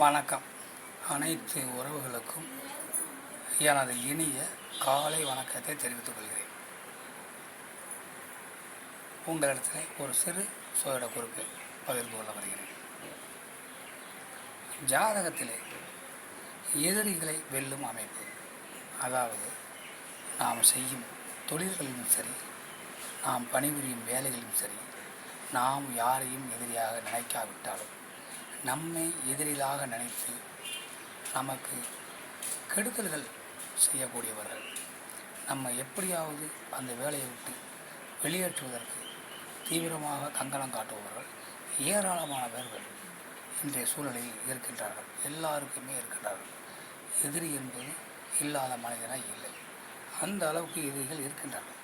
வணக்கம். அனைத்து உறவுகளுக்கும் எனது இனிய காலை வணக்கத்தை தெரிவித்துக் கொள்கிறேன். உங்களிடத்தில் ஒரு சிறு சோதிட குறிப்பை பகிர்ந்து கொள்ள வருகிறேன். ஜாதகத்திலே எதிரிகளை வெல்லும் அமைப்பு, அதாவது நாம் செய்யும் தொழில்களிலும் சரி, நாம் பணிபுரியும் வேலைகளிலும் சரி, நாம் யாரையும் எதிரியாக நினைக்காவிட்டாலும் நம்மை எதிரிலாக நினைத்து நமக்கு கெடுதல்கள் செய்யக்கூடியவர்கள், நம்ம எப்படியாவது அந்த வேலையை விட்டு வெளியேற்றுவதற்கு தீவிரமாக கங்கணம் காட்டுபவர்கள் ஏராளமான பேர்கள் இன்றைய சூழ்நிலையில் இருக்கின்றார்கள். எல்லாருக்குமே இருக்கின்றார்கள். எதிரி என்பது இல்லாத மனிதனாக இல்லை. அந்த அளவுக்கு எதிரிகள் இருக்கின்றார்கள்.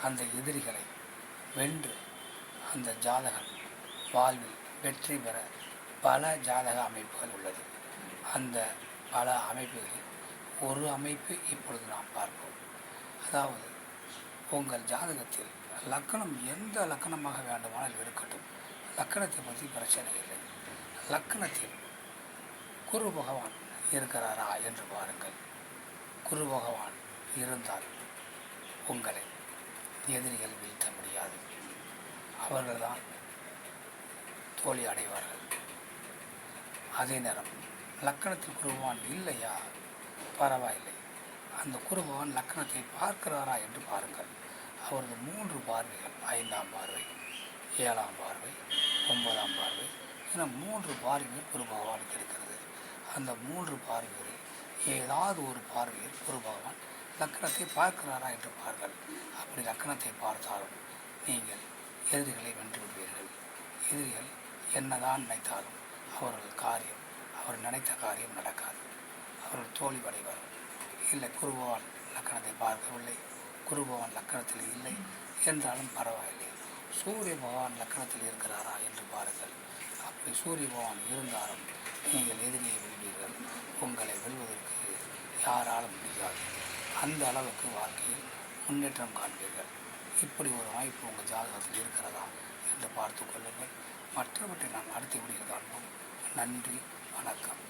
அந்த எதிரிகளை வென்று அந்த ஜாதகன் வாழ்வில் வெற்றி பெற பல ஜாதக அமைப்புகள் உள்ளது. அந்த பல அமைப்புகளில் ஒரு அமைப்பு இப்பொழுது நாம் பார்ப்போம். அதாவது உங்கள் ஜாதகத்தில் லக்கணம் எந்த லக்கணமாக வேண்டுமானால் இருக்கட்டும், லக்கணத்தை பற்றி பிரச்சனை இல்லை. லக்கணத்தில் குரு பகவான் இருக்கிறாரா என்று பாருங்கள். குரு பகவான் இருந்தால் உங்களை எதிரிகள் வீழ்த்த முடியாது. அவர்கள்தான் தோல்வி அடைவார்கள். அதே நேரம் லக்கணத்தில் குருபகவான் இல்லையா, பரவாயில்லை. அந்த குருபகவான் லக்கணத்தை பார்க்கிறாரா என்று பாருங்கள். அவரது 3 பார்வைகள், 5ஆம் பார்வை, 7ஆம் பார்வை, 9ஆம் பார்வை என 3 பார்வைகள் குரு பகவானுக்கு இருக்கிறது. அந்த 3 பார்வைகளில் ஏதாவது ஒரு பார்வையில் குரு பகவான் லக்கணத்தை பார்க்கிறாரா என்று பாருங்கள். அப்படி லக்கணத்தை பார்த்தாலும் நீங்கள் எதிரிகளை வென்று விடுவீர்கள். எதிரிகள் என்னதான் நினைத்தாலும் அவர் நினைத்த காரியம் நடக்காது. அவர்கள் தோல்வி அடைவார்கள். இல்லை, குருபகவான் லக்கணத்தை பார்க்கவில்லை, குருபகவான் லக்கணத்தில் இல்லை என்றாலும் பரவாயில்லை. சூரிய பகவான் லக்கணத்தில் இருக்கிறாரா என்று பாருங்கள். அப்படி சூரிய பகவான் இருந்தாலும் நீங்கள் எதிரியை வெல்வீர்கள். உங்களை வெல்வதற்கு யாராலும் முடியாது. அந்த அளவுக்கு வாழ்க்கையில் முன்னேற்றம் காண்பீர்கள். இப்படி ஒரு அமைப்பு உங்கள் ஜாதகத்தில் இருக்கிறதா என்று பார்த்து கொள்ளுங்கள். மற்றவற்றை நாம் அடுத்த வீடியோவில் காண்போம். நன்றி, வணக்கம்.